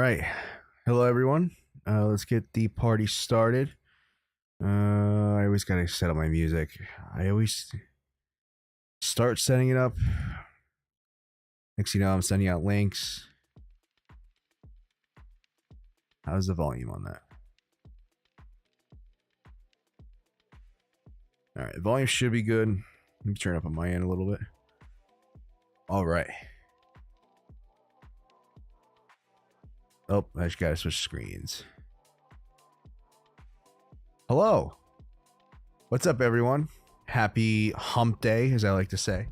right. Hello, everyone. Let's get the party started. I always gotta set up my music. I always start setting it up. Next thing you know, I'm sending out links. How's the volume on that? All right, volume should be good. Let me turn it up on my end a little bit. All right. Oh, I just gotta switch screens. Hello. What's up, everyone? Happy hump day, as I like to say.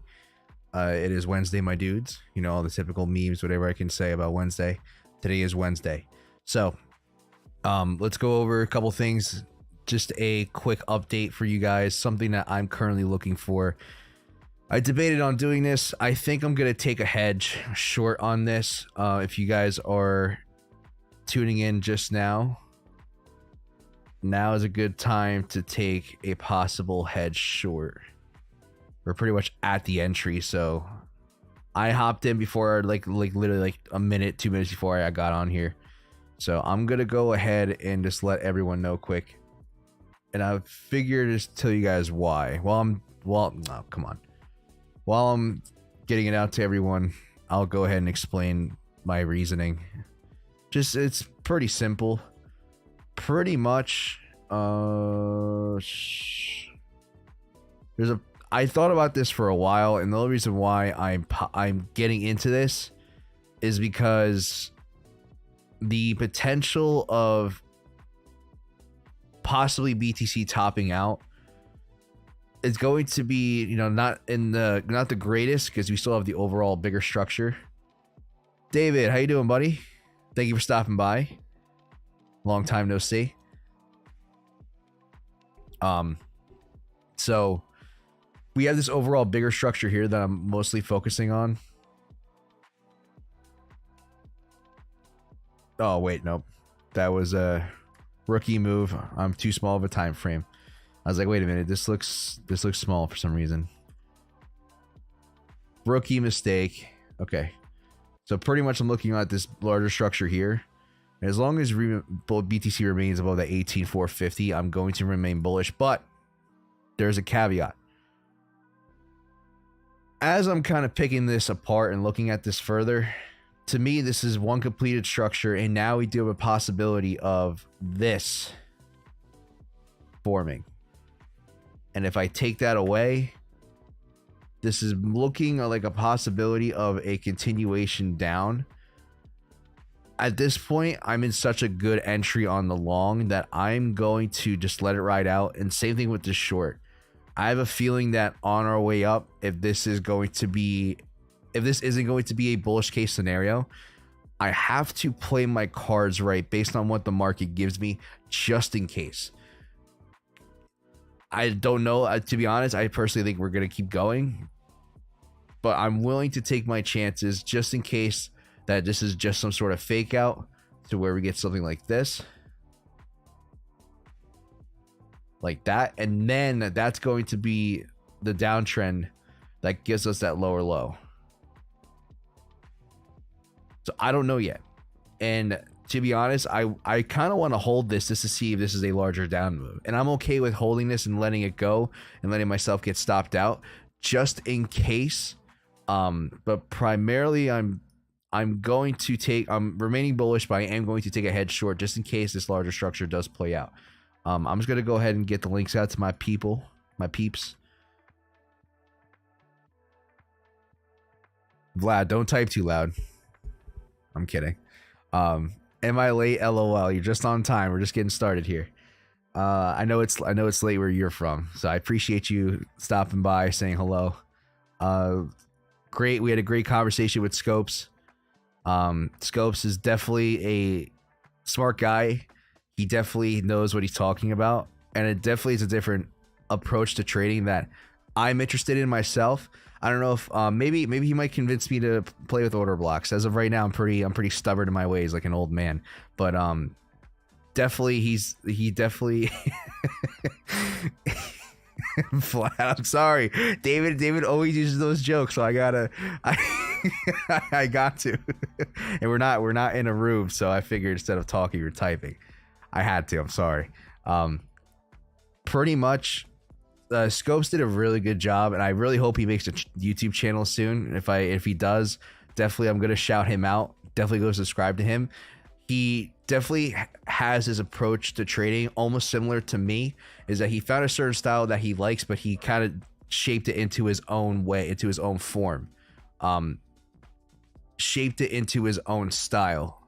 It is Wednesday, my dudes. You know, all the typical memes, whatever I can say about Wednesday. Today is Wednesday. So, let's go over a couple things. Just a quick update for you guys. Something that I'm currently looking for. I debated on doing this. I think I'm going to take a hedge short on this. If you guys are tuning in just now, now is a good time to take a possible hedge short. We're pretty much at the entry, so I hopped in before like literally like a minute, 2 minutes before I got on here. So I'm gonna go ahead and just let everyone know quick. And I figured just tell you guys why. While I'm getting it out to everyone, I'll go ahead and explain my reasoning. Just it's pretty simple. Pretty much I thought about this for a while, and the only reason why I'm getting into this is because the potential of possibly BTC topping out is going to be, you know, not the greatest, because we still have the overall bigger structure. David, how you doing, buddy? Thank you for stopping by. Long time no see. So we have this overall bigger structure here that I'm mostly focusing on. Oh wait, nope. That was a rookie move. I'm too small of a time frame. I was like, wait a minute, this looks small for some reason. Rookie mistake. Okay. So pretty much I'm looking at this larger structure here. As long as BTC remains above that 18,450, I'm going to remain bullish. But there's a caveat. As I'm kind of picking this apart and looking at this further, to me, this is one completed structure. And now we do have a possibility of this forming. And if I take that away, this is looking like a possibility of a continuation down. At this point, I'm in such a good entry on the long that I'm going to just let it ride out. And same thing with this short. I have a feeling that on our way up, if this isn't going to be a bullish case scenario, I have to play my cards right based on what the market gives me, just in case. I don't know. To be honest, I personally think we're going to keep going. But I'm willing to take my chances just in case that this is just some sort of fake out to where we get something like this. Like that. And then that's going to be the downtrend that gives us that lower low. So I don't know yet. And to be honest, I kind of want to hold this just to see if this is a larger down move. And I'm okay with holding this and letting it go and letting myself get stopped out just in case. But primarily I'm remaining bullish, but I am going to take a head short just in case this larger structure does play out. I'm just going to go ahead and get the links out to my peeps. Vlad, don't type too loud. I'm kidding. Am I late? LOL. You're just on time. We're just getting started here. I know it's late where you're from, so I appreciate you stopping by, saying hello. Great. We had a great conversation with Scopes. Scopes is definitely a smart guy. He definitely knows what he's talking about, and it definitely is a different approach to trading that I'm interested in myself. I don't know if maybe he might convince me to play with order blocks. As of right now, I'm pretty stubborn in my ways, like an old man. But definitely he definitely flat. I'm sorry, David always uses those jokes, so I gotta I got to. And we're not in a room, so I figured instead of talking or typing, I had to. I'm sorry. Pretty much, Scopes did a really good job, and I really hope he makes a YouTube channel soon. If he does, definitely I'm gonna shout him out. Definitely go subscribe to him. He definitely has his approach to trading almost similar to me, is that he found a certain style that he likes, but he kind of shaped it into his own way, into his own form. Shaped it into his own style.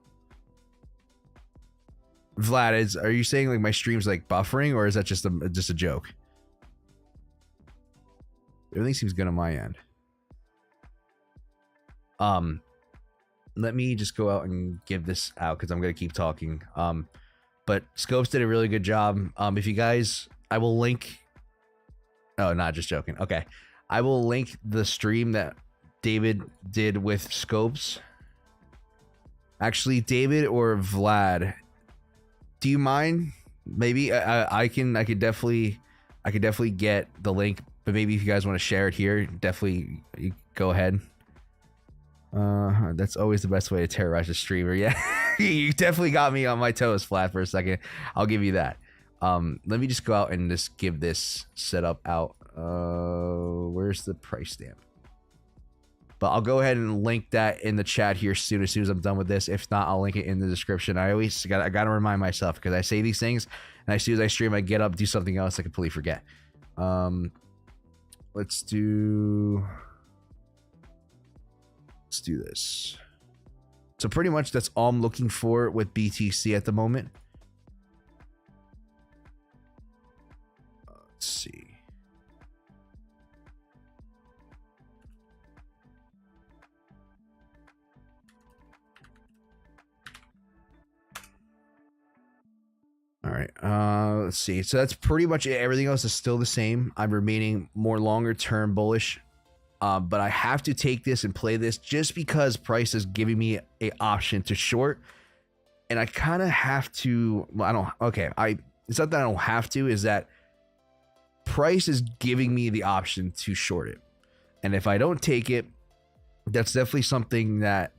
Vlad, are you saying like my stream's like buffering, or is that just a joke? Everything seems good on my end. Let me just go out and give this out because I'm gonna keep talking. But Scopes did a really good job. If you guys, I will link. Oh, not just joking. Okay, I will link the stream that David did with Scopes. Actually, David or Vlad, do you mind? Maybe I could definitely get the link, but maybe if you guys want to share it here, definitely go ahead. That's always the best way to terrorize a streamer. Yeah, you definitely got me on my toes, Flat, for a second. I'll give you that. Let me just go out and just give this setup out. Where's the price stamp? But I'll go ahead and link that in the chat here soon, as I'm done with this. If not, I'll link it in the description. I gotta remind myself, because I say these things, and as soon as I stream, I get up, do something else, I completely forget. Let's do this. So pretty much that's all I'm looking for with BTC at the moment. Let's see. All right, let's see. So that's pretty much it. Everything else is still the same. I'm remaining more longer term bullish, but I have to take this and play this just because price is giving me a option to short, and I kind of have to. Well, I don't. Okay, it's not that I don't have to. Is that price is giving me the option to short it, and if I don't take it, that's definitely something that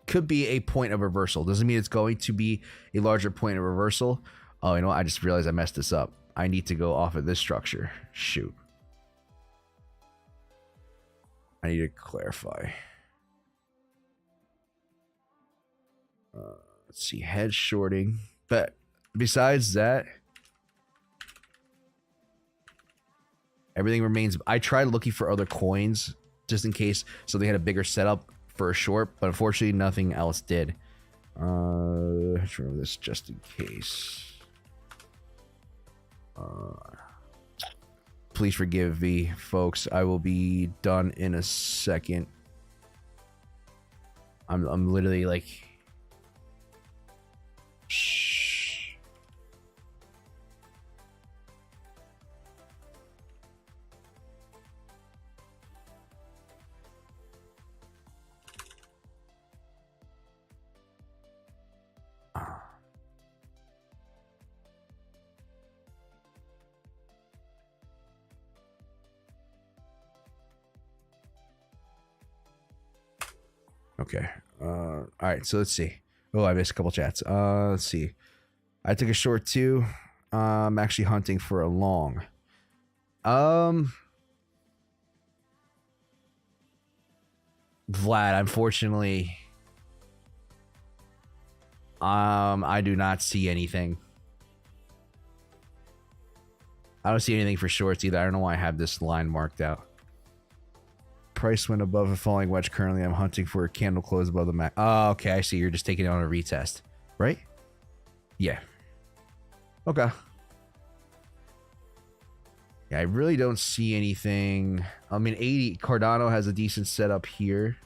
could be a point of reversal. Doesn't mean it's going to be a larger point of reversal. Oh, you know what? I just realized I messed this up. I need to go off of this structure. Shoot. I need to clarify. Let's see. Head shorting. But besides that, everything remains. I tried looking for other coins just in case something had a bigger setup for a short, but unfortunately nothing else did. Let's remember this just in case. Please forgive me, folks. I will be done in a second. I'm literally like, shh. Okay. All right. So let's see. Oh, I missed a couple chats. Let's see. I took a short too. I'm actually hunting for a long. Vlad, unfortunately, I do not see anything. I don't see anything for shorts either. I don't know why I have this line marked out. Price went above a falling wedge. Currently, I'm hunting for a candle close above the max. Oh, okay. I see. You're just taking it on a retest, right? Yeah. Okay. Yeah, I really don't see anything. I mean, 80 Cardano has a decent setup here.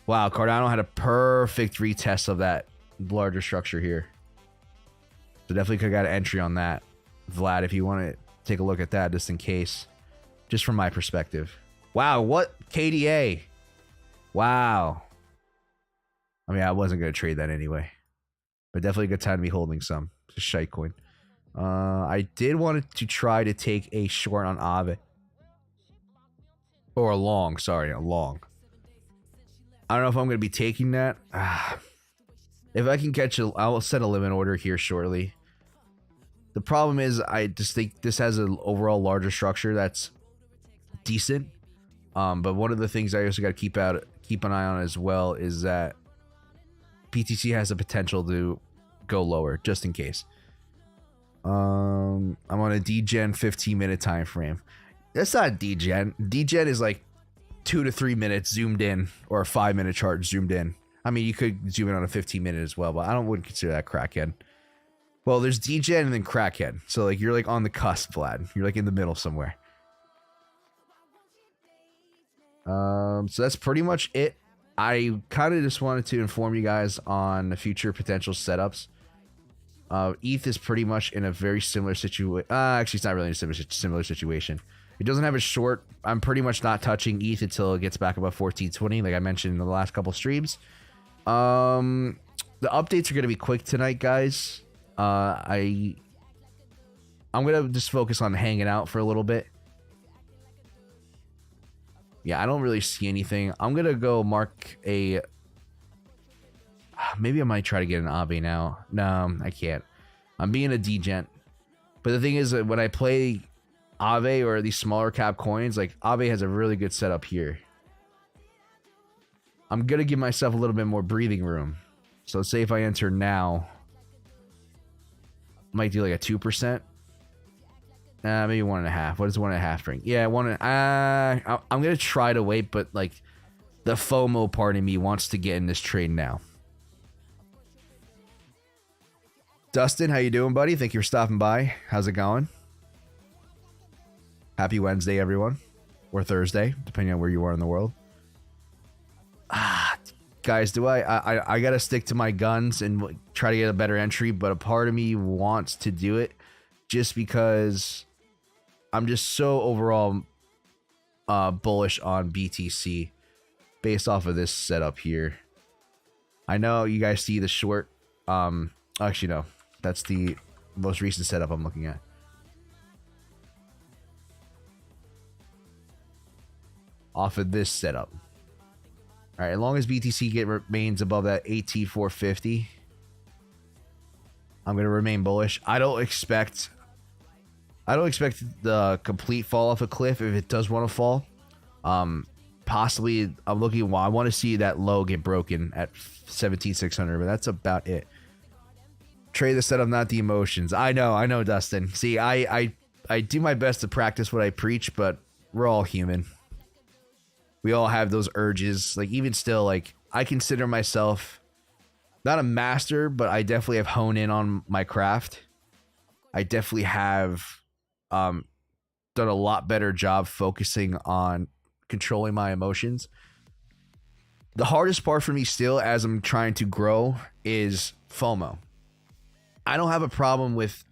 Wow, Cardano had a perfect retest of that larger structure here. So definitely could have got an entry on that. Vlad, if you want to take a look at that just in case. Just from my perspective. Wow, what KDA? Wow. I mean, I wasn't going to trade that anyway. But definitely a good time to be holding some. It's a shite coin. I did want to try to take a short on Aave. Or a long, sorry, a long. I don't know if I'm going to be taking that. If I can catch it, I'll set a limit order here shortly. The problem is I just think this has an overall larger structure that's decent. But one of the things I also got to keep an eye on as well is that BTC has the potential to go lower, just in case. I'm on a degen 15-minute time frame. That's not degen. Degen is like 2 to 3 minutes zoomed in, or a 5-minute chart zoomed in. I mean, you could zoom in on a 15-minute as well, but wouldn't consider that crackhead. Well, there's degen and then crackhead. So like you're like on the cusp, Vlad. You're like in the middle somewhere. So that's pretty much it. I kind of just wanted to inform you guys on the future potential setups. ETH is pretty much in a very similar situation. Actually, it's not really in a similar situation. It doesn't have a short. I'm pretty much not touching ETH until it gets back above 1420, like I mentioned in the last couple streams. The updates are going to be quick tonight, guys. I'm going to just focus on hanging out for a little bit. Yeah, I don't really see anything. I'm going to go mark a... Maybe I might try to get an Aave now. No, I can't. I'm being a degen. But the thing is that when I play Aave or these smaller cap coins, like Aave has a really good setup here. I'm going to give myself a little bit more breathing room. So let's say if I enter now, might do like a 2%. Maybe 1.5. What does 1.5 bring? Yeah, I'm going to try to wait, but like the FOMO part of me wants to get in this trade now. Dustin, how you doing, buddy? Thank you for stopping by. How's it going? Happy Wednesday, everyone. Or Thursday, depending on where you are in the world. Guys, I gotta stick to my guns and try to get a better entry, but a part of me wants to do it just because I'm just so overall bullish on BTC based off of this setup here. I know you guys see the short. Actually, no. That's the most recent setup I'm looking at. Off of this setup. All right, as long as BTC remains above that AT450, I'm going to remain bullish. I don't expect the complete fall off a cliff if it does want to fall. Possibly, I'm looking. Well, I want to see that low get broken at 17,600, but that's about it. Trade the setup, not the emotions. I know, Dustin. See, I do my best to practice what I preach, but we're all human. We all have those urges. Like, even still, like, I consider myself not a master, but I definitely have honed in on my craft. I definitely have done a lot better job focusing on controlling my emotions. The hardest part for me still, as I'm trying to grow, is FOMO. I don't have a problem with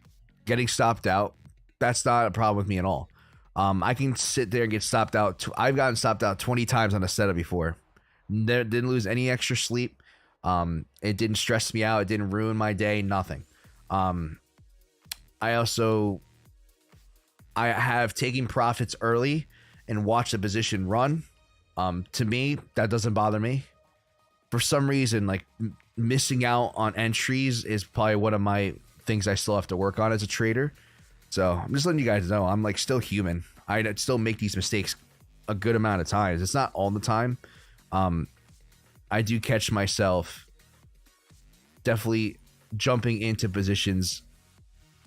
getting stopped out. That's not a problem with me at all. I can sit there and get stopped out. I've gotten stopped out 20 times on a setup before. Didn't lose any extra sleep. It didn't stress me out. It didn't ruin my day. Nothing. I have taken profits early and watched the position run. To me, that doesn't bother me. For some reason, like missing out on entries is probably one of my things I still have to work on as a trader. So I'm just letting you guys know I'm like still human. I still make these mistakes a good amount of times. It's not all the time. I do catch myself definitely jumping into positions,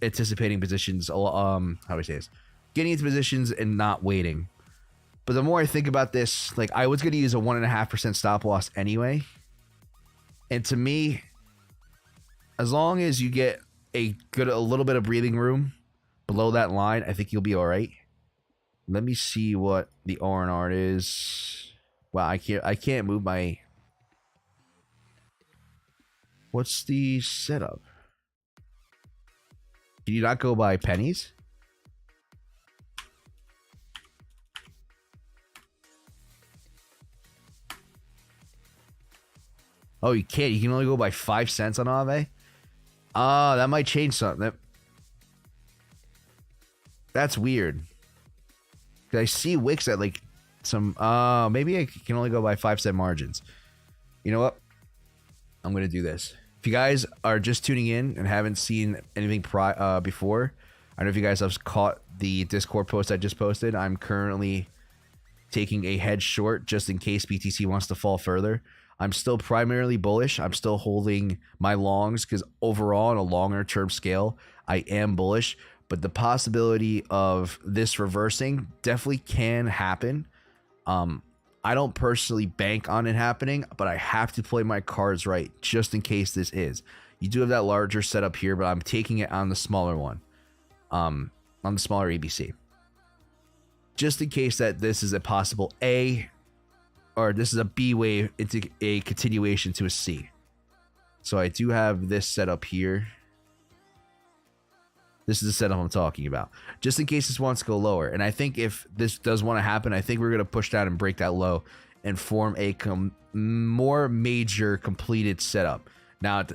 anticipating positions. How do I say this? Getting into positions and not waiting. But the more I think about this, like I was going to use a 1.5% stop loss anyway. And to me, as long as you get a little bit of breathing room below that line, I think you'll be all right. Let me see what the R&R is. Wow, I can't move my... What's the setup? Can you not go by pennies? Oh, you can't. You can only go by 5 cents on Aave? Oh, that might change something. That's weird. I see Wix at like some. Maybe I can only go by 5-cent margins. You know what? I'm gonna do this. If you guys are just tuning in and haven't seen anything before, I don't know if you guys have caught the Discord post I just posted. I'm currently taking a hedge short just in case BTC wants to fall further. I'm still primarily bullish. I'm still holding my longs because overall on a longer term scale, I am bullish. But the possibility of this reversing definitely can happen. I don't personally bank on it happening, but I have to play my cards right just in case this is. You do have that larger setup here, but I'm taking it on the smaller one, on the smaller ABC. Just in case that this is a possible A, or this is a B wave into a continuation to a C. So I do have this setup here. This is the setup I'm talking about. Just in case this wants to go lower. And I think if this does want to happen, I think we're going to push down and break that low and form a more major completed setup. Now,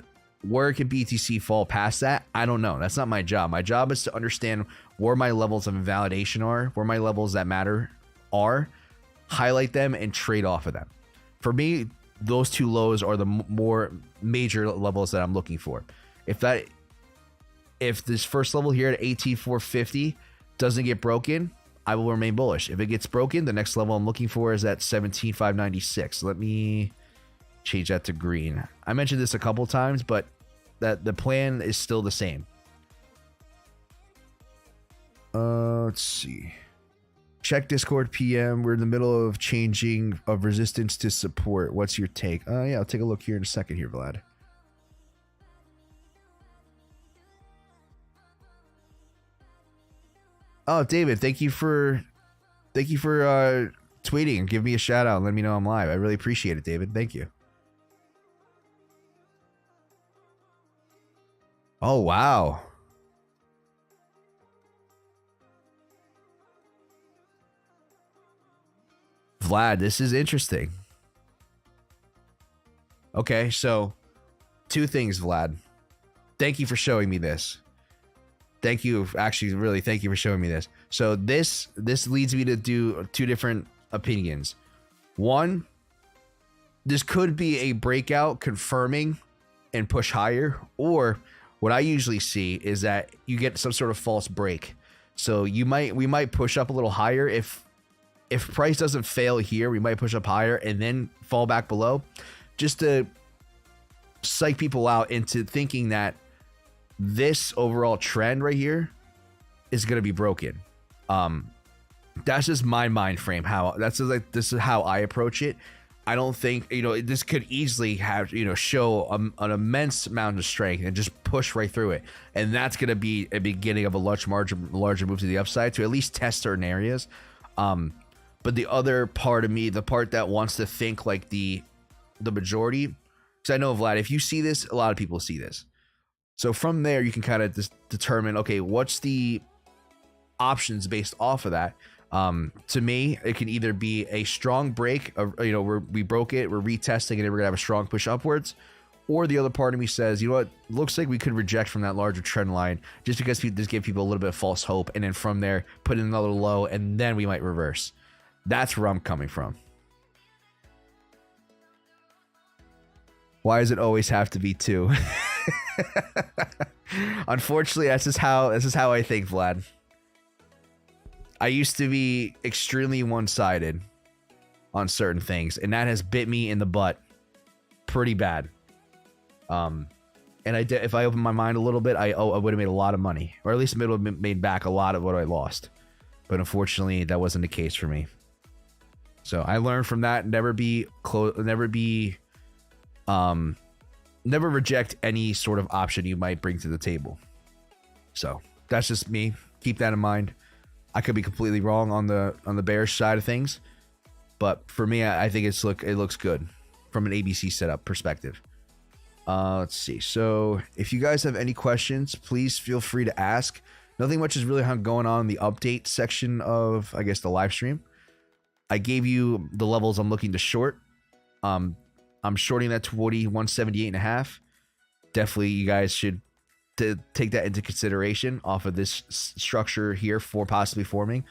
where can BTC fall past that? I don't know. That's not my job. My job is to understand where my levels of invalidation are, where my levels that matter are, highlight them, and trade off of them. For me, those two lows are the more major levels that I'm looking for. If this first level here at 18,450 doesn't get broken, I will remain bullish. If it gets broken, the next level I'm looking for is at 17,596. Let me change that to green. I mentioned this a couple times, but that the plan is still the same. Let's see. Check Discord PM. We're in the middle of changing of resistance to support. What's your take? Yeah, I'll take a look here in a second here, Vlad. Oh, David, thank you for tweeting and give me a shout out and let me know I'm live. I really appreciate it, David. Thank you. Oh, wow. Vlad, this is interesting. Okay, so two things, Vlad. Thank you for showing me this. Thank you. Actually, really, thank you for showing me this. So this leads me to do two different opinions. One, this could be a breakout confirming and push higher, or what I usually see is that you get some sort of false break. So we might push up a little higher. If price doesn't fail here, we might push up higher and then fall back below, just to psych people out into thinking that this overall trend right here is going to be broken. That's just my mind frame. This is how I approach it. I don't think, this could easily have, show an immense amount of strength and just push right through it. And that's going to be a beginning of a larger move to the upside to at least test certain areas. But the other part of me, the part that wants to think like the majority, because I know, Vlad, if you see this, a lot of people see this. So from there, you can kind of determine, okay, what's the options based off of that. To me, it can either be a strong break, we broke it, we're retesting, and then we're gonna have a strong push upwards, or the other part of me says, you know what, looks like we could reject from that larger trend line just because this give people a little bit of false hope, and then from there put in another low, and then we might reverse. That's where I'm coming from. Why does it always have to be two? Unfortunately, this is how I think, Vlad. I used to be extremely one-sided on certain things, and that has bit me in the butt pretty bad. And if I opened my mind a little bit, I would have made a lot of money, or at least would have made back a lot of what I lost. But unfortunately, that wasn't the case for me. So I learned from that: never reject any sort of option you might bring to the table. So that's just me. Keep that in mind. I could be completely wrong on the bearish side of things, but for me, I think it looks good from an ABC setup perspective. Let's see. So if you guys have any questions, please feel free to ask. Nothing much is really going on in the update section of, I guess, the live stream. I gave you the levels I'm looking to short. I'm shorting that 178.5. Definitely, you guys should take that into consideration off of this structure here for possibly forming.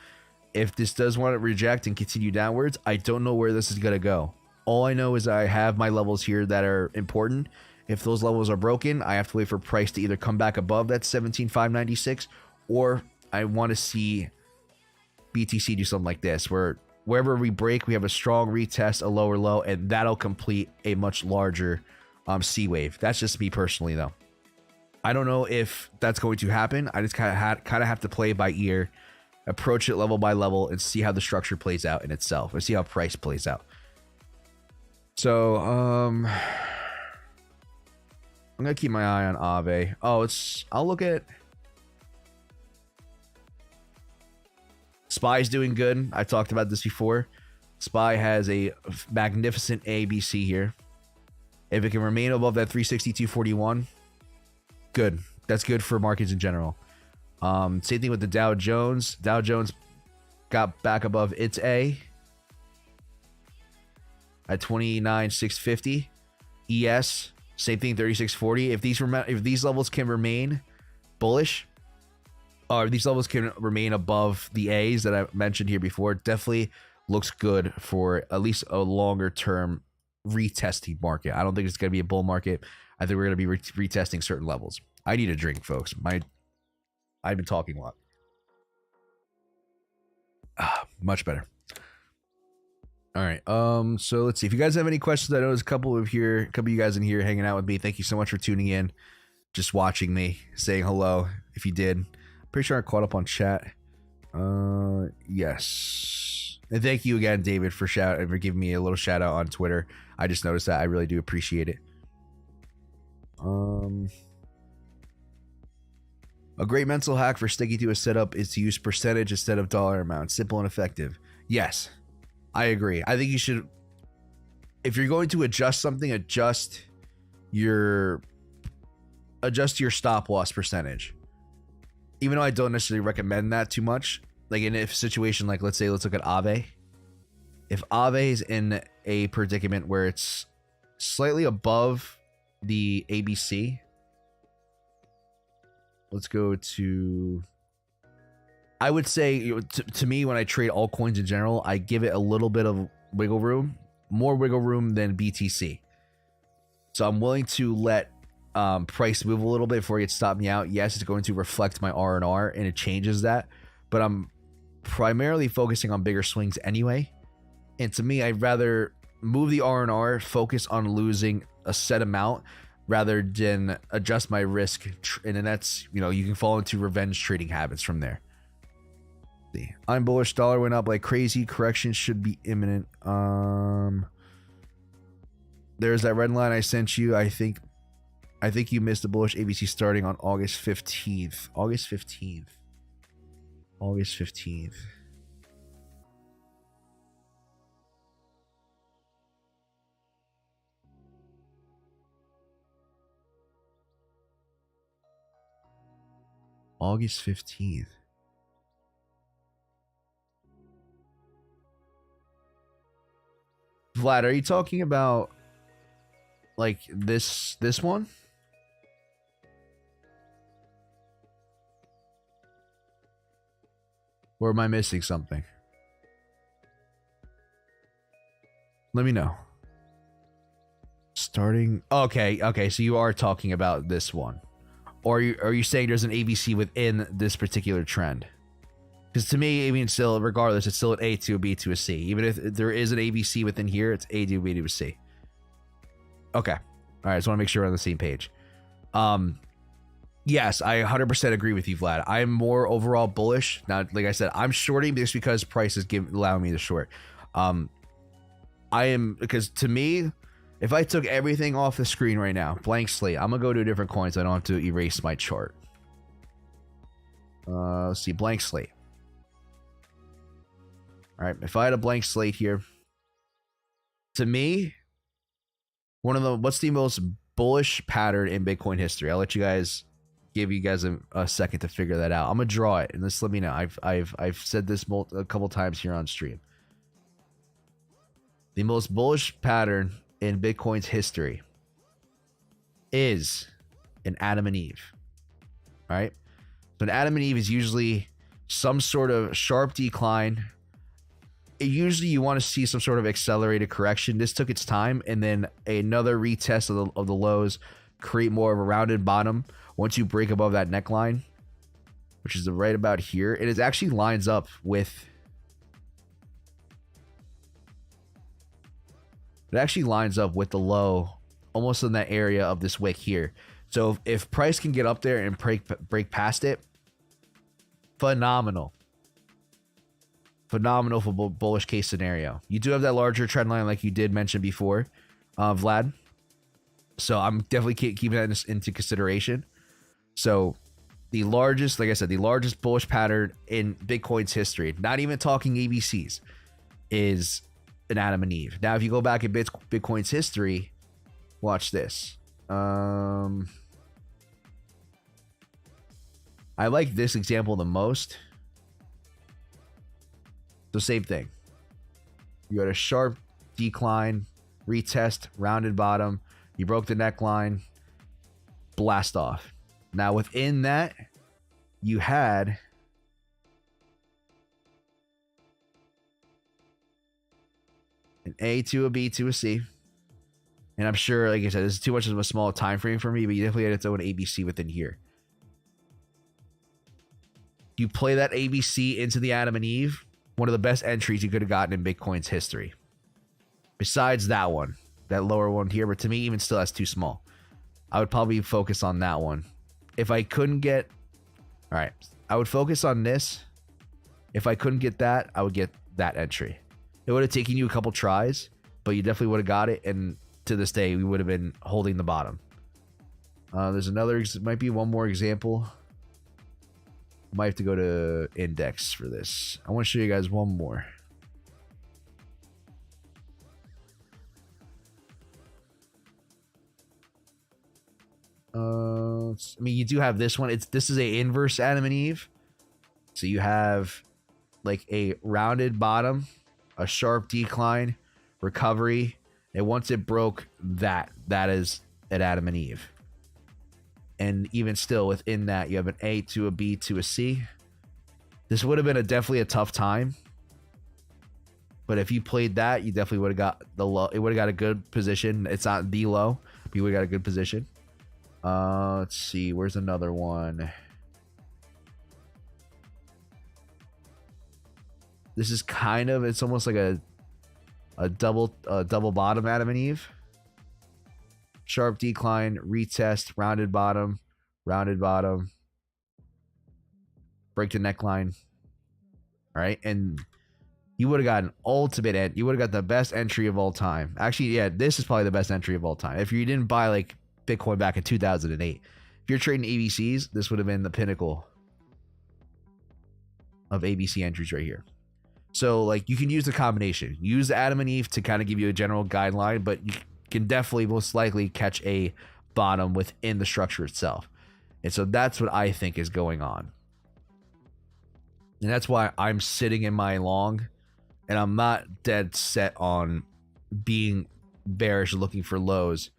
if this does want to reject and continue downwards, I don't know where this is going to go. All I know is I have my levels here that are important. If those levels are broken, I have to wait for price to either come back above that 17,596, or I want to see BTC do something like this, where wherever we break, we have a strong retest, a lower low, and that'll complete a much larger C wave. That's just me personally, though. I don't know if that's going to happen. I just kind of have to play by ear, approach it level by level, and see how the structure plays out in itself, or see how price plays out. So, I'm gonna keep my eye on Aave. Oh, I'll look at SPY's doing good. I talked about this before. SPY has a magnificent ABC here. If it can remain above that 362.41, good. That's good for markets in general. Same thing with the Dow Jones. Dow Jones got back above its A at 29,650. ES, same thing, 3640. If these levels can remain bullish, or these levels can remain above the A's that I mentioned here before, definitely looks good for at least a longer term retesting market. I don't think it's going to be a bull market. I think we're going to be retesting certain levels. I need a drink, folks. I've been talking a lot. Much better. All right. So let's see. If you guys have any questions, I know there's a couple of you guys in here hanging out with me. Thank you so much for tuning in, just watching me, saying hello. If you did, pretty sure I caught up on chat. Yes. And thank you again, David, for giving me a little shout out on Twitter. I just noticed that. I really do appreciate it. A great mental hack for sticking to a setup is to use percentage instead of dollar amount. Simple and effective. Yes, I agree. I think you should, if you're going to adjust something, adjust your stop loss percentage. Even though I don't necessarily recommend that too much. Like in a situation like, let's look at Aave. If Aave is in a predicament where it's slightly above the ABC, let's go to, I would say, to me, when I trade altcoins in general, I give it a little bit of wiggle room, more wiggle room than BTC. So I'm willing to let price move a little bit before it stops me out. Yes, it's going to reflect my R&R, and it changes that, but I'm primarily focusing on bigger swings anyway. And to me, I'd rather move the R&R, focus on losing a set amount, rather than adjust my risk. And then that's, you can fall into revenge trading habits from there. See, I'm bullish. Dollar went up like crazy. Correction should be imminent. There's that red line I sent you. I think you missed the bullish ABC starting on August 15th. August 15th. August 15th. August 15th. Vlad, are you talking about like this one? Or am I missing something? Let me know. Starting. Okay, so you are talking about this one. Or are you saying there's an ABC within this particular trend? Because to me, I mean, still, regardless, it's still an A to a B to a C. Even if there is an ABC within here, it's A to a B to a C. Okay. All right, just want to make sure we're on the same page. Yes, I 100% agree with you, Vlad. I'm more overall bullish. Now, like I said, I'm shorting just because price is allowing me to short. I am, because to me, if I took everything off the screen right now, blank slate, I'm going to go to a different coin so I don't have to erase my chart. Let's see, blank slate. All right, if I had a blank slate here, to me, what's the most bullish pattern in Bitcoin history? I'll let you guys, give you guys a second to figure that out. I'm going to draw it, and just let me know. I've said this a couple times here on stream. The most bullish pattern in Bitcoin's history is an Adam and Eve. All right. So an Adam and Eve is usually some sort of sharp decline. Usually you want to see some sort of accelerated correction. This took its time, and then another retest of the lows, create more of a rounded bottom once you break above that neckline, which is right about here. It actually lines up with the low almost in that area of this wick here. So if price can get up there and break past it, phenomenal for bullish case scenario. You do have that larger trend line like you did mention before, Vlad. So I'm definitely keeping that into consideration. So the largest, like I said, the largest bullish pattern in Bitcoin's history, not even talking ABCs, is an Adam and Eve. Now, if you go back in Bitcoin's history, watch this. I like this example the most. So same thing. You got a sharp decline, retest, rounded bottom. You broke the neckline, blast off. Now within that, you had an A to a B to a C. And I'm sure, like I said, this is too much of a small time frame for me, but you definitely had its own ABC within here. You play that ABC into the Adam and Eve, one of the best entries you could have gotten in Bitcoin's history. Besides that one, that lower one here, but to me, even still, that's too small. I would probably focus on that one. If I couldn't get, all right, I would focus on this. If I couldn't get that, I would get that entry. It would have taken you a couple tries, but you definitely would have got it. And to this day, we would have been holding the bottom. There's another, might be one more example. Might have to go to index for this. I want to show you guys one more. I mean, you do have this one. This is a inverse Adam and Eve. So you have like a rounded bottom, a sharp decline, recovery, and once it broke that is an Adam and Eve. And even still within that, you have an A to a B to a C. This would have been definitely a tough time. But if you played that, you definitely would have got the low. It would have got a good position. It's not the low, but you would have got a good position. Let's see. Where's another one? This is kind of, it's almost like a double bottom Adam and Eve. Sharp decline, retest, rounded bottom, break the neckline. All right, and you would have got an ultimate end. You would have got the best entry of all time. Actually, yeah, this is probably the best entry of all time. If you didn't buy like Bitcoin back in 2008, if you're trading ABCs, this would have been the pinnacle of ABC entries right here. So like you can use the combination. Use the Adam and Eve to kind of give you a general guideline, but you can definitely most likely catch a bottom within the structure itself. And so that's what I think is going on. And that's why I'm sitting in my long, and I'm not dead set on being bearish looking for lows.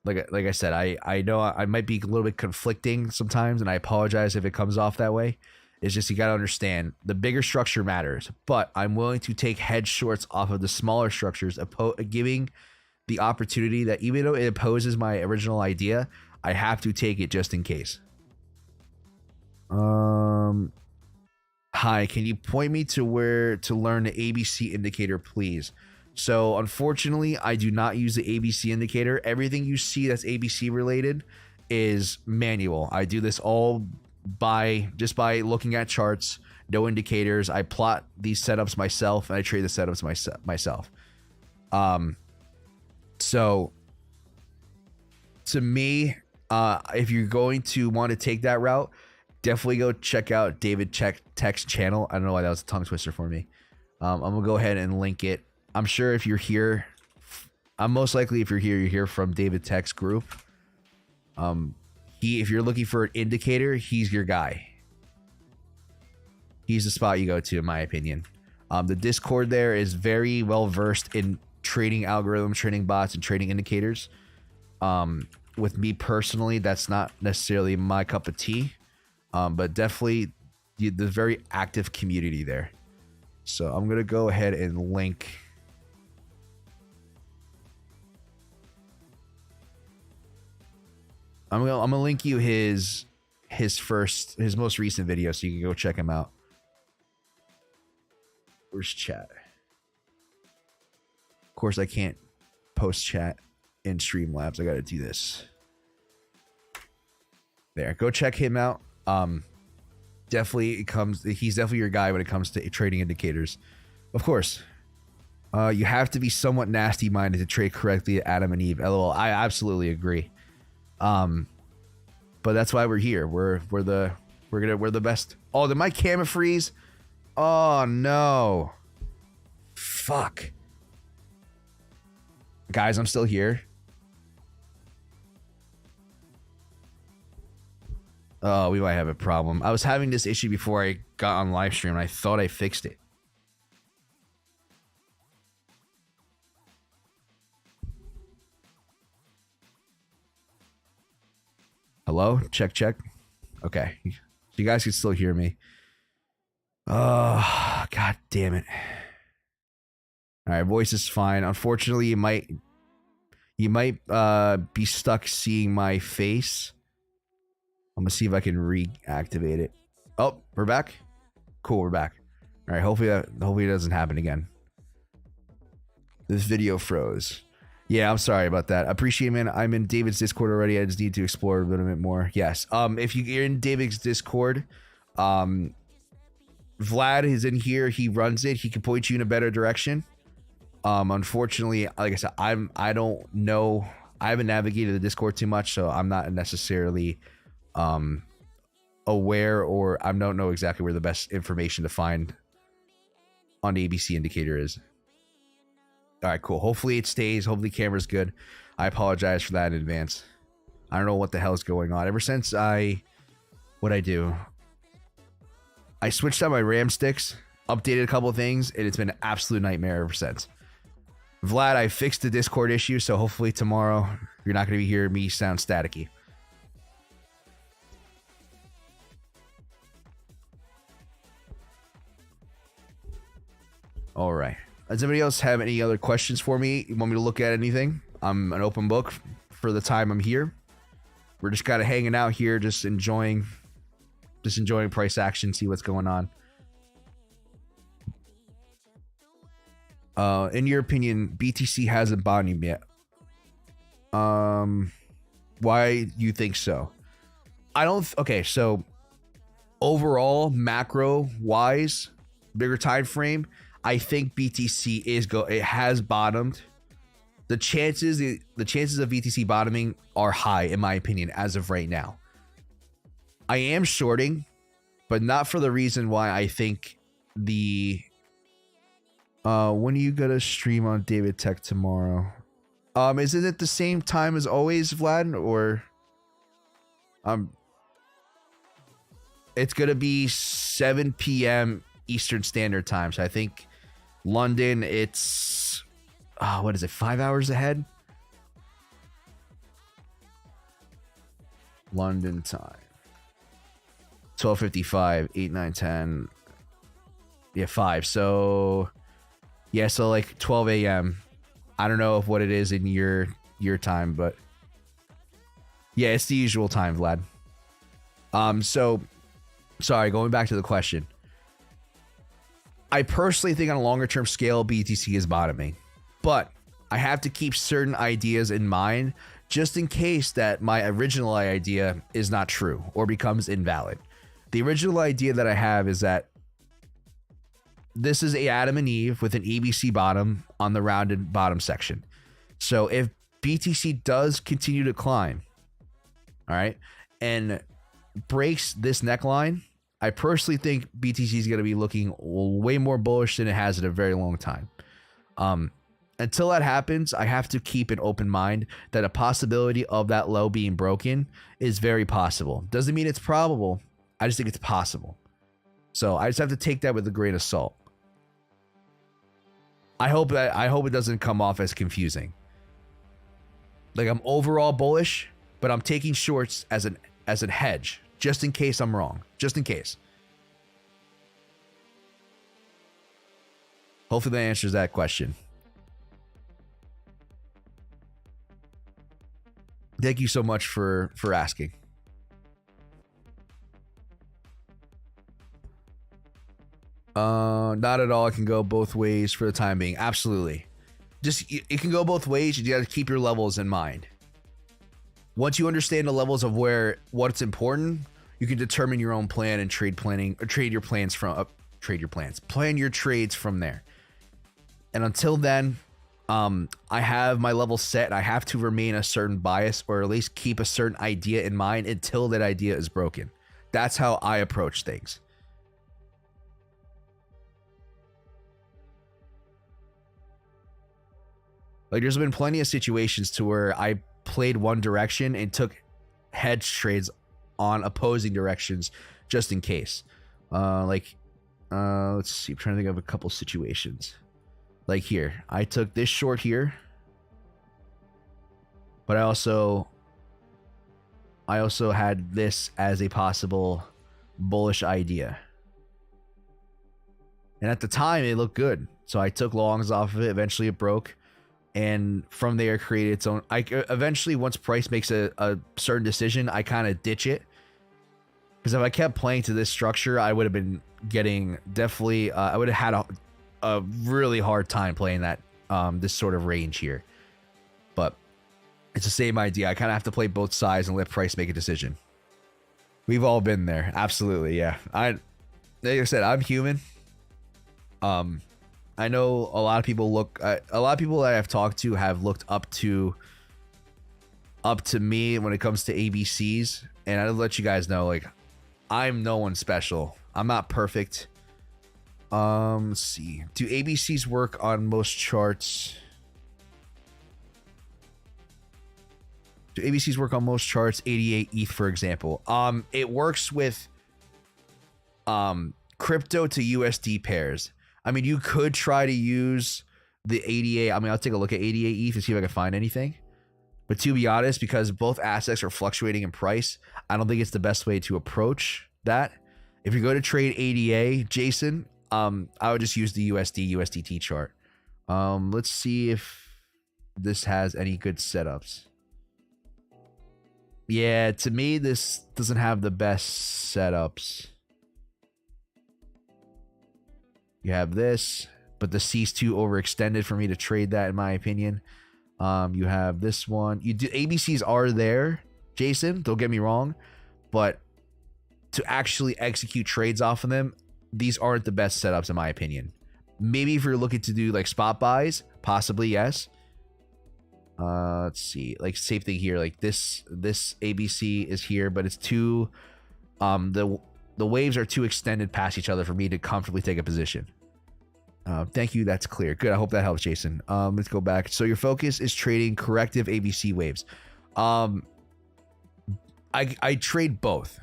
Like I said, I know I might be a little bit conflicting sometimes, and I apologize if it comes off that way. It's just you got to understand the bigger structure matters, but I'm willing to take hedge shorts off of the smaller structures, giving the opportunity that even though it opposes my original idea, I have to take it just in case. Hi, can you point me to where to learn the ABC indicator, please? So unfortunately, I do not use the ABC indicator. Everything you see that's ABC related is manual. I do this all just by looking at charts, no indicators. I plot these setups myself, and I trade the setups myself. So to me, if you're going to want to take that route, definitely go check out David Tech's channel. I don't know why that was a tongue twister for me. I'm gonna go ahead and link it. I'm sure if you're here, most likely if you're here from David Tech's group. If you're looking for an indicator, he's your guy. He's the spot you go to, in my opinion. The Discord there is very well versed in trading algorithms, trading bots, and trading indicators. With me personally, that's not necessarily my cup of tea. But definitely the very active community there. So I'm gonna go ahead and link. I'm gonna link you his most recent video so you can go check him out. Where's chat? Of course, I can't post chat in Streamlabs. I gotta do this. There, go check him out. He's definitely your guy when it comes to trading indicators. Of course, you have to be somewhat nasty minded to trade correctly at Adam and Eve. LOL. I absolutely agree. But that's why we're here. We're the best. Oh, did my camera freeze? Oh no. Fuck. Guys, I'm still here. Oh, we might have a problem. I was having this issue before I got on Livestream, and I thought I fixed it. Hello? Check, check. Okay. You guys can still hear me. Oh, god damn it. Alright, voice is fine. Unfortunately, you might be stuck seeing my face. I'm gonna see if I can reactivate it. Oh, we're back? Cool, we're back. Alright, hopefully it doesn't happen again. This video froze. Yeah, I'm sorry about that. I appreciate it, man. I'm in David's Discord already. I just need to explore a little bit more. Yes. If you're in David's Discord, Vlad is in here. He runs it. He can point you in a better direction. Unfortunately, like I said, I don't know. I haven't navigated the Discord too much, so I'm not necessarily aware, or I don't know exactly where the best information to find on the ABC indicator is. All right, cool. Hopefully it stays. Hopefully the camera's good. I apologize for that in advance. I don't know what the hell is going on. Ever since what'd I do? I switched out my RAM sticks, updated a couple of things, and it's been an absolute nightmare ever since. Vlad, I fixed the Discord issue, so hopefully tomorrow you're not going to be hearing me sound staticky. All right. Does anybody else have any other questions for me? You want me to look at anything? I'm an open book for the time I'm here. We're just kind of hanging out here, just enjoying price action, see what's going on. In your opinion, BTC hasn't bottomed yet. Why do you think so? Okay, so overall, macro wise, bigger time frame, I think BTC it has bottomed. The chances of BTC bottoming are high, in my opinion, as of right now. I am shorting, but not for the reason why I think when are you gonna stream on David Tech tomorrow? Isn't it the same time as always, Vlad? Or it's gonna be 7 p.m. Eastern Standard Time. So I think London, it's what is it, 5 hours ahead? London time. 12:55, 8, 9, 10. Yeah, 5. So yeah, so like 12 a.m. I don't know what it is in your time, but yeah, it's the usual time, Vlad. So sorry, going back to the question. I personally think on a longer term scale, BTC is bottoming, but I have to keep certain ideas in mind just in case that my original idea is not true or becomes invalid. The original idea that I have is that this is a Adam and Eve with an ABC bottom on the rounded bottom section. So if BTC does continue to climb, all right, and breaks this neckline, I personally think BTC is going to be looking way more bullish than it has in a very long time. Until that happens, I have to keep an open mind that a possibility of that low being broken is very possible. Doesn't mean it's probable. I just think it's possible. So I just have to take that with a grain of salt. I hope it doesn't come off as confusing. Like, I'm overall bullish, but I'm taking shorts as a hedge, just in case I'm wrong. Just in case. Hopefully that answers that question. Thank you so much for asking. Not at all. It can go both ways for the time being. Absolutely. Just, it can go both ways. You got to keep your levels in mind. Once you understand the levels of what's important, you can determine your own plan and plan your trades from there. And until then, I have my level set. I have to remain a certain bias, or at least keep a certain idea in mind until that idea is broken. That's how I approach things. Like, there's been plenty of situations to where I played one direction and took hedge trades on opposing directions just in case. Let's see. I'm trying to think of a couple situations. Like here, I took this short here, but I also had this as a possible bullish idea. And at the time, it looked good. So I took longs off of it. Eventually, it broke. And from there, created its own. Eventually, once price makes a certain decision, I kind of ditch it. Because if I kept playing to this structure, I would have been getting definitely. I would have had a really hard time playing that this sort of range here. But it's the same idea. I kind of have to play both sides and let price make a decision. We've all been there. Absolutely, yeah. Like I said, I'm human. I know a lot of people a lot of people that I've talked to have looked up to me when it comes to ABCs, and I'll let you guys know, like, I'm no one special. I'm not perfect. Let's see. Do ABCs work on most charts? Do ABCs work on most charts? 88 ETH, for example. It works with crypto to USD pairs. I mean, you could try to use the 88. I mean, I'll take a look at 88 ETH to see if I can find anything. But to be honest, because both assets are fluctuating in price, I don't think it's the best way to approach that. If you go to trade ADA, Jason, I would just use the USDT chart. Let's see if this has any good setups. Yeah, to me, this doesn't have the best setups. You have this, but the C's too overextended for me to trade that, in my opinion. You have this one. ABCs are there, Jason, don't get me wrong, but to actually execute trades off of them, these aren't the best setups, in my opinion. Maybe if you're looking to do like spot buys, possibly yes. Let's see, like same thing here. Like this ABC is here, but it's too the waves are too extended past each other for me to comfortably take a position. Thank you. That's clear. Good. I hope that helps, Jason. Let's go back. So your focus is trading corrective ABC waves. I trade both.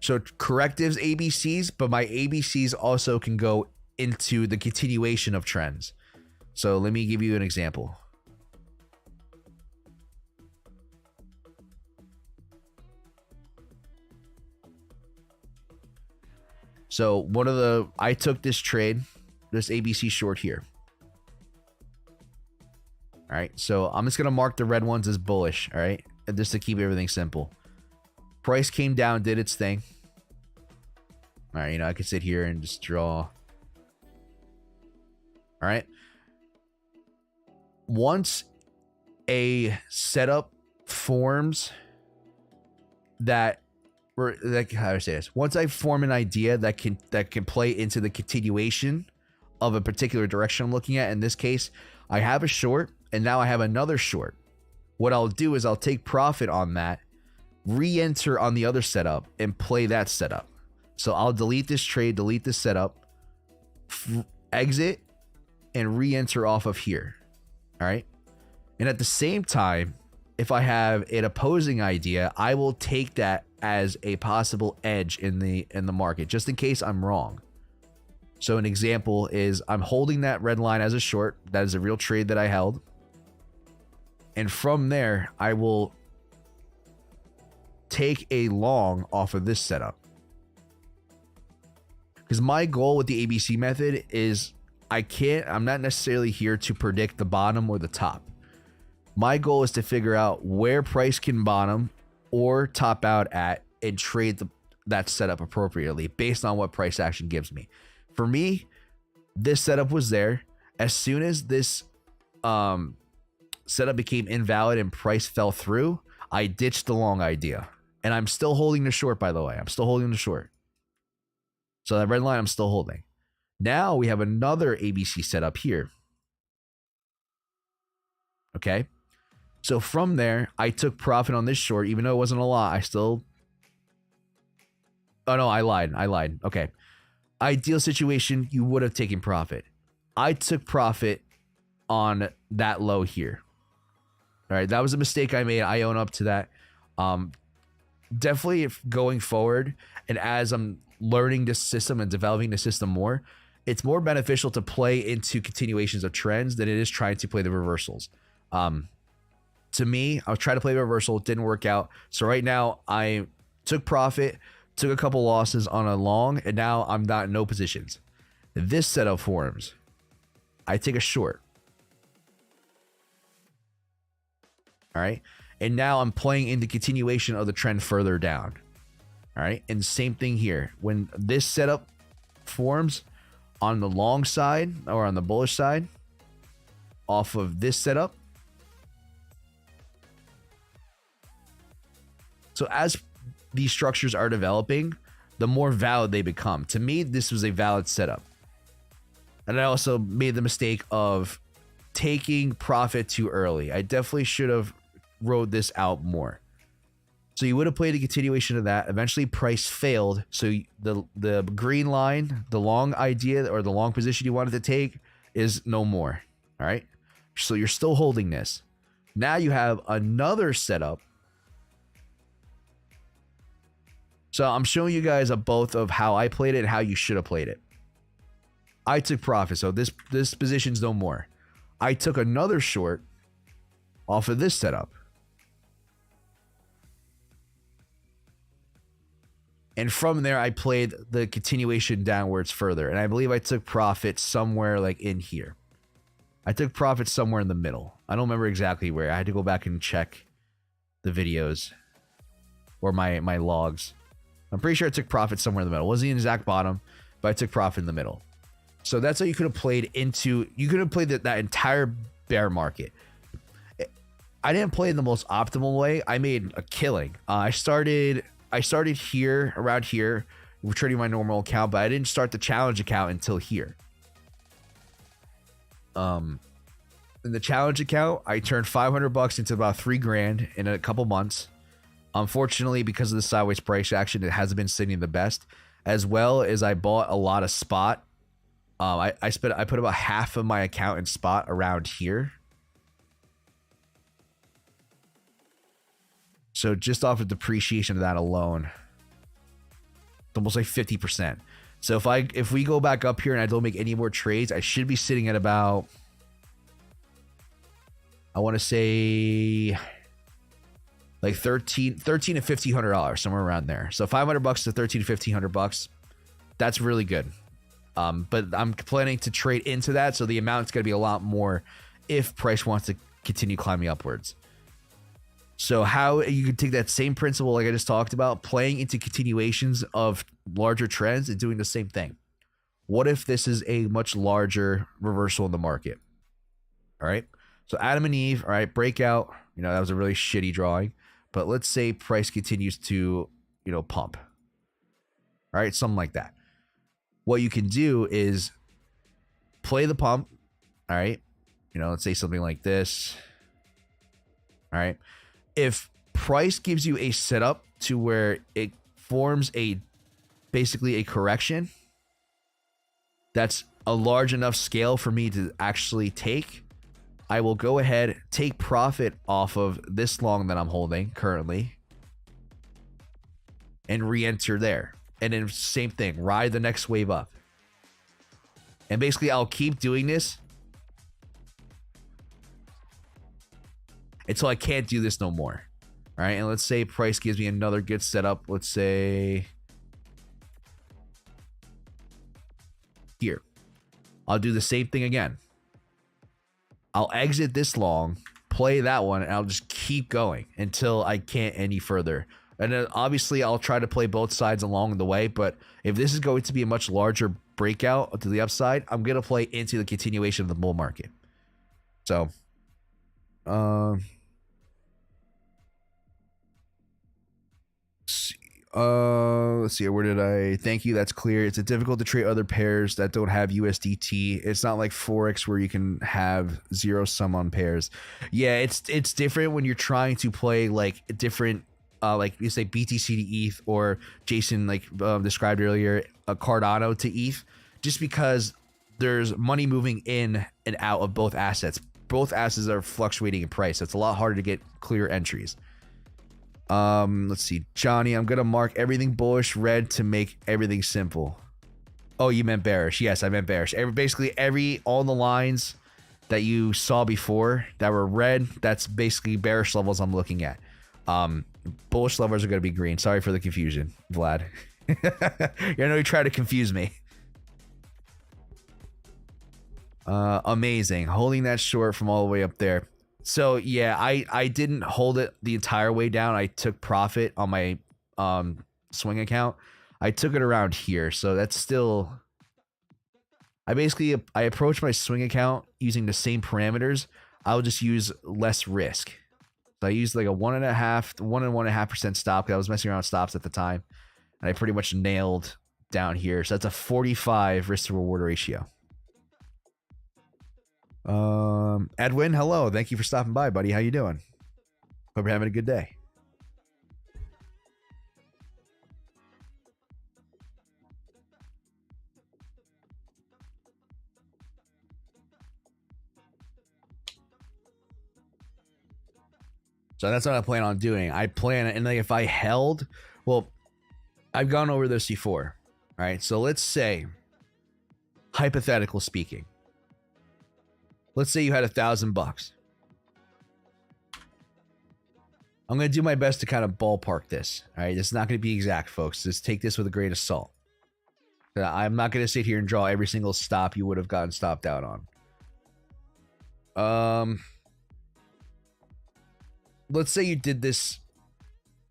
So correctives ABCs, but my ABCs also can go into the continuation of trends. So let me give you an example. So I took this trade, this ABC short here. All right. So I'm just going to mark the red ones as bullish. All right. And just to keep everything simple. Price came down, did its thing. All right. I could sit here and just draw. All right. Once a setup forms that, how do I say this? Once I form an idea that can play into the continuation of a particular direction I'm looking at, in this case, I have a short and now I have another short. What I'll do is I'll take profit on that, re-enter on the other setup, and play that setup. So I'll delete this trade, delete this setup, exit, and re-enter off of here. All right. And at the same time, if I have an opposing idea, I will take that as a possible edge in the market, just in case I'm wrong. So an example is I'm holding that red line as a short. That is a real trade that I held. And from there, I will take a long off of this setup. Because my goal with the ABC method is I'm not necessarily here to predict the bottom or the top. My goal is to figure out where price can bottom or top out at and trade that setup appropriately based on what price action gives me. For me, this setup was there. As soon as this setup became invalid and price fell through, I ditched the long idea. And I'm still holding the short, by the way. I'm still holding the short. So that red line I'm still holding. Now we have another ABC setup here. Okay. So from there, I took profit on this short, even though it wasn't a lot. I still... Oh, no, I lied. Okay. Ideal situation, you would have taken profit. I took profit on that low here. All right. That was a mistake I made. I own up to that. Definitely going forward, and as I'm learning this system and developing the system more, it's more beneficial to play into continuations of trends than it is trying to play the reversals. To me, I was trying to play the reversal. It didn't work out. So right now I took profit, took a couple losses on a long, and now I'm not in no positions. This setup forms. I take a short. All right. And now I'm playing in the continuation of the trend further down. All right. And same thing here. When this setup forms on the long side or on the bullish side off of this setup. So as these structures are developing, the more valid they become. To me, this was a valid setup. And I also made the mistake of taking profit too early. I definitely should have rode this out more. So you would have played a continuation of that. Eventually price failed. So the green line, the long idea or the long position you wanted to take is no more. All right. So you're still holding this. Now you have another setup. So I'm showing you guys a both of how I played it and how you should have played it. I took profit. So this position's no more. I took another short off of this setup. And from there, I played the continuation downwards further. And I believe I took profit somewhere like in here. I took profit somewhere in the middle. I don't remember exactly where. I had to go back and check the videos or my logs. I'm pretty sure I took profit somewhere in the middle. It wasn't the exact bottom, but I took profit in the middle. So that's how you could have played into... You could have played that entire bear market. I didn't play in the most optimal way. I made a killing. I started here, around here, trading my normal account, but I didn't start the challenge account until here. In the challenge account, I turned $500 into about $3 grand in a couple months. Unfortunately, because of the sideways price action, it hasn't been sitting the best. As well as I bought a lot of spot. I put about half of my account in spot around here. So just off of depreciation of that alone, it's almost like 50%. So if we go back up here and I don't make any more trades, I should be sitting at about, I want to say like $13 to $1,500, somewhere around there. So $500 to $1,300 to $1,500, that's really good. But I'm planning to trade into that, so the amount's going to be a lot more if price wants to continue climbing upwards. So how you can take that same principle like I just talked about, playing into continuations of larger trends and doing the same thing. What if this is a much larger reversal in the market? All right. So Adam and Eve, all right, breakout. You know, that was a really shitty drawing. But let's say price continues to, you know, pump. All right, something like that. What you can do is play the pump. All right. You know, let's say something like this. All right. If price gives you a setup to where it forms basically a correction, that's a large enough scale for me to actually take, I will go ahead, take profit off of this long that I'm holding currently and re-enter there. And then same thing, ride the next wave up. And basically I'll keep doing this until I can't do this no more. All right. And let's say price gives me another good setup. Let's say here. I'll do the same thing again. I'll exit this long, play that one, and I'll just keep going until I can't any further. And then obviously I'll try to play both sides along the way, but if this is going to be a much larger breakout to the upside, I'm going to play into the continuation of the bull market. So, let's see, where did I? Thank you, that's clear. It's difficult to trade other pairs that don't have USDT. It's not like Forex where you can have zero sum on pairs. Yeah, it's different when you're trying to play like different like you say BTC to ETH, or Jason described earlier, a Cardano to ETH, just because there's money moving in and out of both assets. Both assets are fluctuating in price. So it's a lot harder to get clear entries. Let's see, Johnny, I'm gonna mark everything bullish red to make everything simple. Oh, you meant bearish. Yes, I meant bearish. Basically all the lines that you saw before that were red, that's basically bearish levels I'm looking at. Bullish levels are going to be green. Sorry for the confusion, Vlad. I know you try to confuse me. Amazing. Holding that short from all the way up there. So yeah, I didn't hold it the entire way down. I took profit on my swing account. I took it around here. So that's still... I approach my swing account using the same parameters. I'll just use less risk. So I used like a 1.5% stop, because I was messing around with stops at the time. And I pretty much nailed down here. So that's a 45 risk to reward ratio. Edwin, hello. Thank you for stopping by, buddy. How you doing? Hope you're having a good day. So that's what I plan on doing. I plan, and like if I held, well, I've gone over this before. All right. So let's say, hypothetical speaking, let's say you had $1,000. I'm going to do my best to kind of ballpark this. All right. It's not going to be exact, folks. Just take this with a grain of salt. I'm not going to sit here and draw every single stop you would have gotten stopped out on. Let's say you did this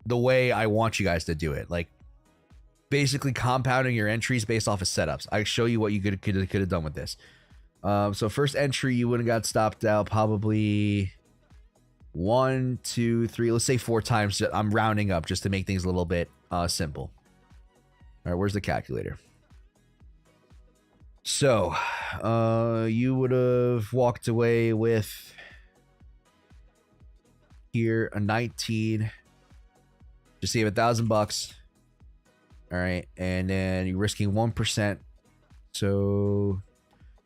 the way I want you guys to do it. Like, basically compounding your entries based off of setups. I show you what you could have done with this. So first entry, you wouldn't got stopped out probably 1, 2, 3, let's say 4 times. I'm rounding up just to make things a little bit simple. All right, where's the calculator? So you would have walked away with here a 19. Just save $1,000. All right, and then you're risking 1%. So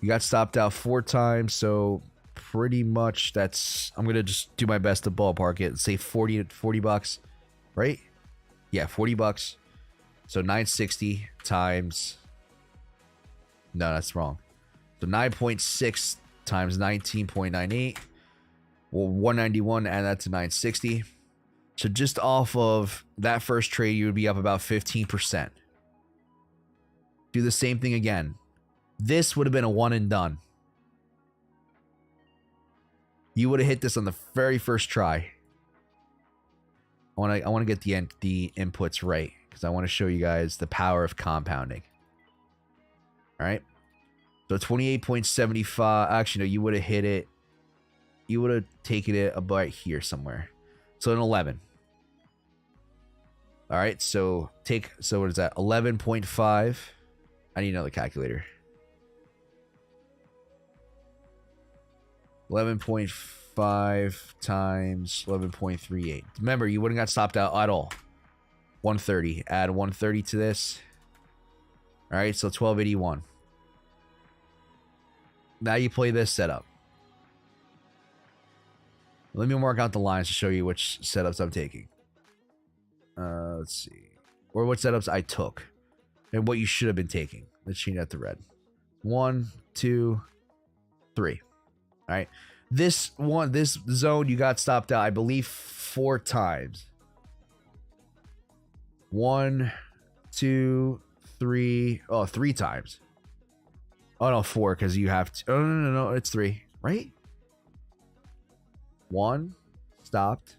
you got stopped out 4 times. So pretty much that's, I'm gonna just do my best to ballpark it. Say 40 bucks, right? Yeah, 40 bucks. So 960 times. No, that's wrong. So 9.6 times 19.98. Well, 191, and that's 960. So just off of that first trade, you would be up about 15%. Do the same thing again. This would have been a one and done. You would have hit this on the very first try. I want to get the inputs right, because I want to show you guys the power of compounding. All right. So 28.75. Actually, no, you would have hit it. You would have taken it about here somewhere. So an 11. All right. So what is that? 11.5. I need another calculator. 11.5 times 11.38. Remember, you wouldn't got stopped out at all. 130. Add 130 to this. All right. So 1281. Now you play this setup. Let me mark out the lines to show you which setups I'm taking. Let's see. Or what setups I took. And what you should have been taking. Let's change that to red. 1, 2, 3. All right. This zone, you got stopped out, I believe, 4 times. 1, 2, 3. Oh, 3 times. Oh no, 4 because you have to. Oh no, it's 3, right? 1 stopped,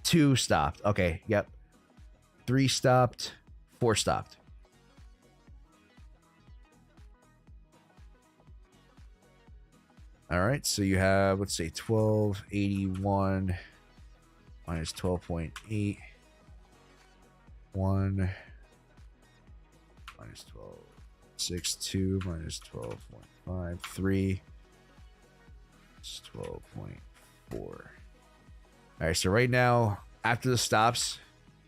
2 stopped. Okay, yep. 3 stopped, 4 stopped. All right, so you have, let's say 1281 minus 12.8, 1 minus 12.62 minus 12.5, 3 is 12.4. All right, so right now, after the stops,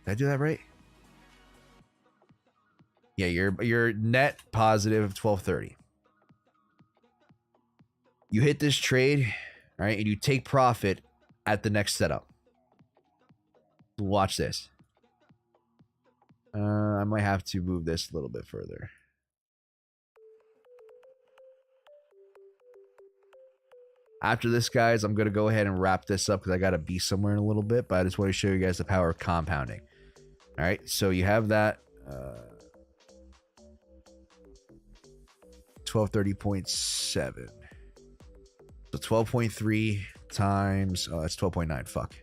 did I do that right? Yeah, you're net positive 1230. You hit this trade, right, and you take profit at the next setup. Watch this. I might have to move this a little bit further. After this, guys, I'm going to go ahead and wrap this up because I got to be somewhere in a little bit, but I just want to show you guys the power of compounding. All right, so you have that 1230.7. So 12.3 times, oh, that's 12.9, fuck.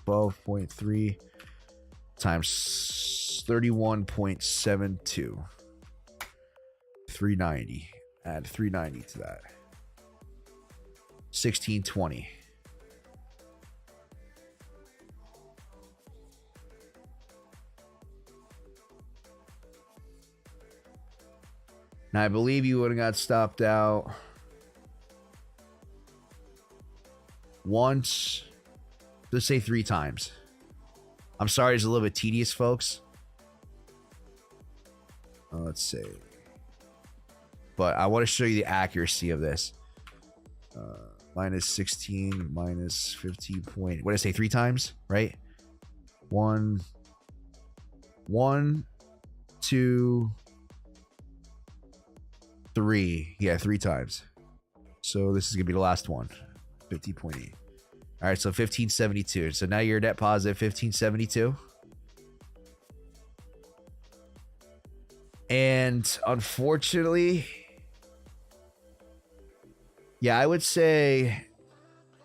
12.3 times 31.72. 390. Add 390 to that. 1620. Now I believe you would have got stopped out once, let's say 3 times. I'm sorry, it's a little bit tedious, folks. Let's see. But I want to show you the accuracy of this. Minus 16, minus 15 point. What did I say? 3 times, right? 1, 2, 3. Yeah, 3 times. So this is gonna be the last one. 50.8. All right, so 1572. So now you're net positive 1572. And unfortunately, yeah, I would say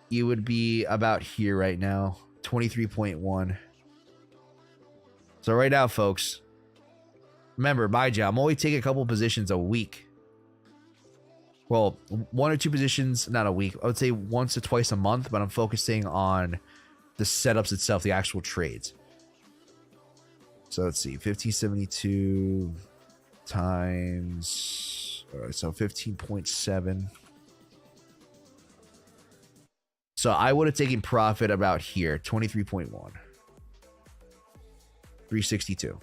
you would be about here right now, 23.1. So right now, folks, remember, mind you, I'm only taking a couple positions a week. Well, 1 or 2 positions, not a week. I would say once or twice a month, but I'm focusing on the setups itself, the actual trades. So let's see, 1572 times, all right, so 15.7. So I would have taken profit about here, 23.1. 362.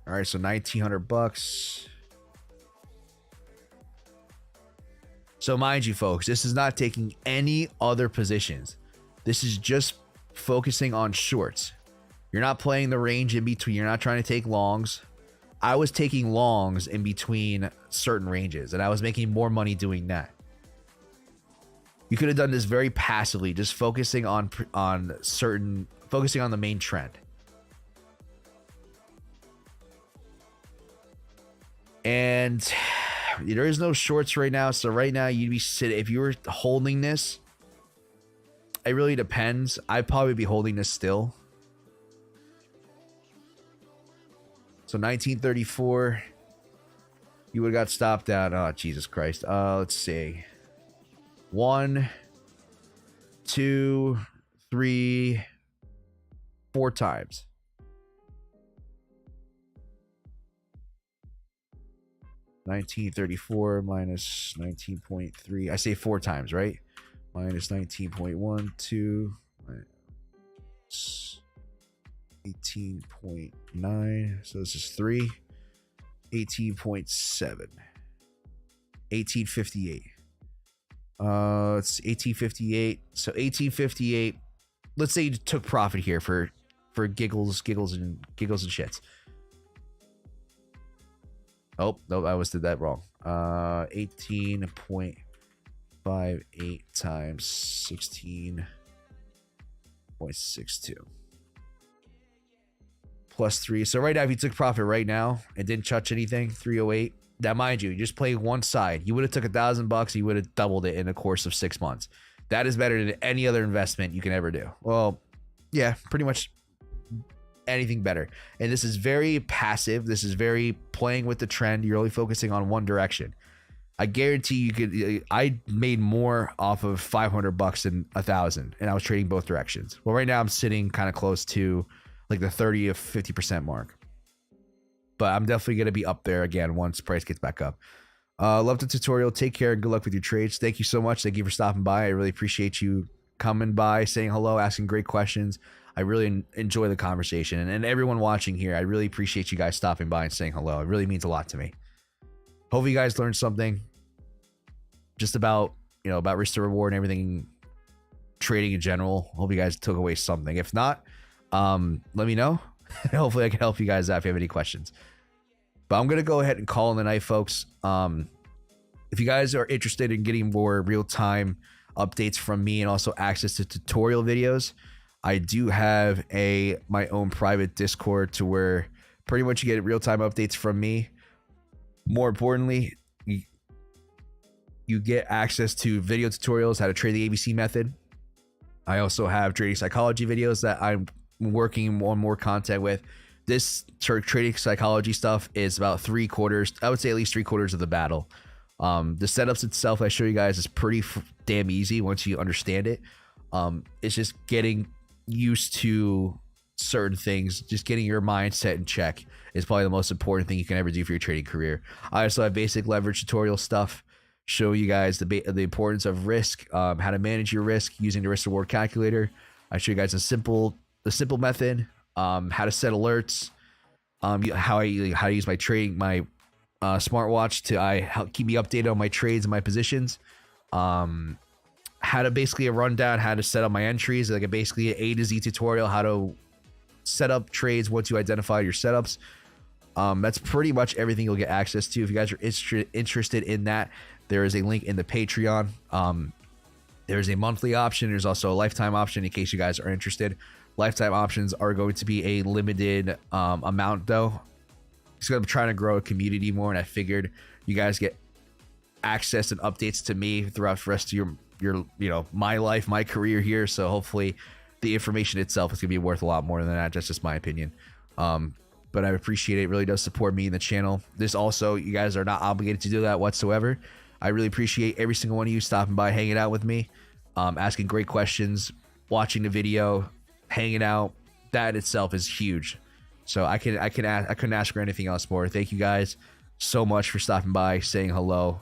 All right, so $1,900. So mind you, folks, this is not taking any other positions. This is just focusing on shorts. You're not playing the range in between. You're not trying to take longs. I was taking longs in between certain ranges, and I was making more money doing that. You could have done this very passively, just focusing on focusing on the main trend. And there is no shorts right now, so right now you'd be sitting, if you were holding this, it really depends. I'd probably be holding this still. So 1934, you would have got stopped out. Oh, Jesus Christ. Let's see. 1, 2, 3, 4 times. $19.34 minus 19.3. I say 4 times, right? Minus 19.1, 2, minus 18.9. So this is 3. 18.7. 1858. It's 1858. So 1858. Let's say you took profit here for giggles and shits. Oh, no, I did that wrong. 18.58 times 16.62 plus 3. So right now, if you took profit right now and didn't touch anything, 308. Now, mind you just play one side. You would have took $1,000. You would have doubled it in the course of 6 months. That is better than any other investment you can ever do. Well, yeah, pretty much anything better. And this is very passive. This is very playing with the trend. You're only focusing on one direction. I guarantee you could. I made more off of $500 than 1,000, and I was trading both directions. Well, right now I'm sitting kind of close to like the 30 to 50% mark, but I'm definitely gonna be up there again once price gets back up. Love the tutorial. Take care and good luck with your trades. Thank you so much. Thank you for stopping by. I really appreciate you coming by, saying hello, asking great questions. I really enjoy the conversation, and everyone watching here, I really appreciate you guys stopping by and saying hello. It really means a lot to me. Hopefully you guys learned something just about, about risk to reward and everything, trading in general. Hope you guys took away something. If not, let me know. Hopefully I can help you guys out if you have any questions. But I'm going to go ahead and call in the night, folks. If you guys are interested in getting more real-time updates from me and also access to tutorial videos, I do have my own private Discord to where pretty much you get real-time updates from me. More importantly, you get access to video tutorials, how to trade the ABC method. I also have trading psychology videos that I'm working on more content with. This trading psychology stuff is about 3/4. I would say at least 3/4 of the battle. The setups itself I show you guys is pretty damn easy once you understand it. It's just getting used to certain things, just getting your mindset in check is probably the most important thing you can ever do for your trading career. I also have basic leverage tutorial stuff, show you guys the importance of risk, how to manage your risk using the risk reward calculator. I show you guys the simple method, how to set alerts, how to use my smartwatch to help keep me updated on my trades and my positions. How to basically a rundown, how to set up my entries, like basically an A to Z tutorial, how to set up trades once you identify your setups. That's pretty much everything you'll get access to. If you guys are interested in that, there is a link in the Patreon. There's a monthly option. There's also a lifetime option in case you guys are interested. Lifetime options are going to be a limited amount though. Because I'm trying to grow a community more, and I figured you guys get access and updates to me throughout the rest of your my life, my career here. So hopefully the information itself is gonna be worth a lot more than that. That's just my opinion. But I appreciate it. It really does support me in the channel. This also, you guys are not obligated to do that whatsoever. I really appreciate every single one of you stopping by, hanging out with me, asking great questions, watching the video, hanging out. That itself is huge. So I couldn't ask for anything else more. Thank you guys so much for stopping by, saying hello,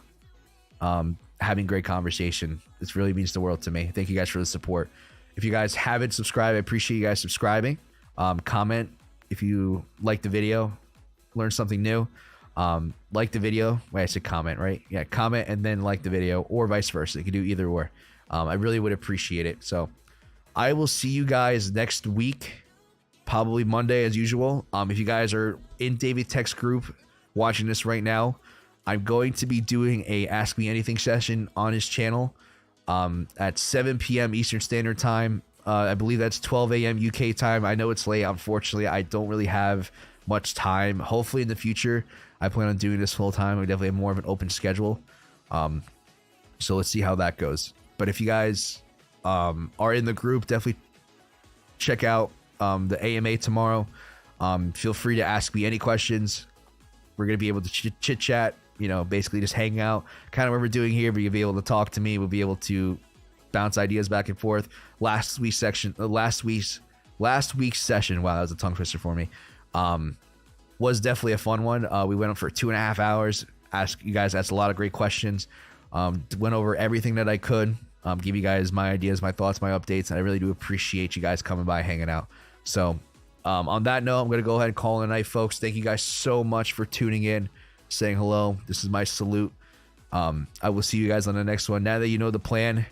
having great conversation. This really means the world to me. Thank you guys for the support. If you guys haven't subscribed, I appreciate you guys subscribing. Comment if you like the video, learn something new. Like the video. Wait, I said comment, right? Yeah, comment and then like the video, or vice versa. You can do either or. I really would appreciate it. So I will see you guys next week, probably Monday as usual. If you guys are in David Tech's group watching this right now, I'm going to be doing a Ask Me Anything session on his channel at 7 p.m. Eastern Standard Time. I believe that's 12 a.m. UK time. I know it's late. Unfortunately, I don't really have much time. Hopefully in the future, I plan on doing this full time. We definitely have more of an open schedule. So let's see how that goes. But if you guys are in the group, definitely check out the AMA tomorrow. Feel free to ask me any questions. We're going to be able to chit chat, basically just hang out, kind of what we're doing here, but you'll be able to talk to me. We'll be able to bounce ideas back and forth. Last week's session, wow, that was a tongue twister for me. Was definitely a fun one. We went on for 2.5 hours. You guys asked a lot of great questions. Went over everything that I could. Give you guys my ideas, my thoughts, my updates, and I really do appreciate you guys coming by, hanging out. So on that note, I'm going to go ahead and call it a night, folks. Thank you guys so much for tuning in, saying hello. This is my salute. I will see you guys on the next one. Now that you know the plan,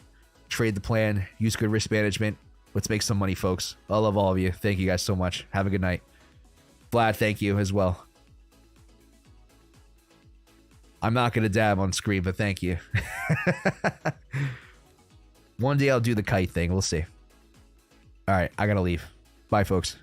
trade the plan, use good risk management. Let's make some money, folks. I love all of you. Thank you guys so much. Have a good night. Vlad, thank you as well. I'm not going to dab on screen, but thank you. One day I'll do the kite thing. We'll see. All right, I got to leave. Bye, folks.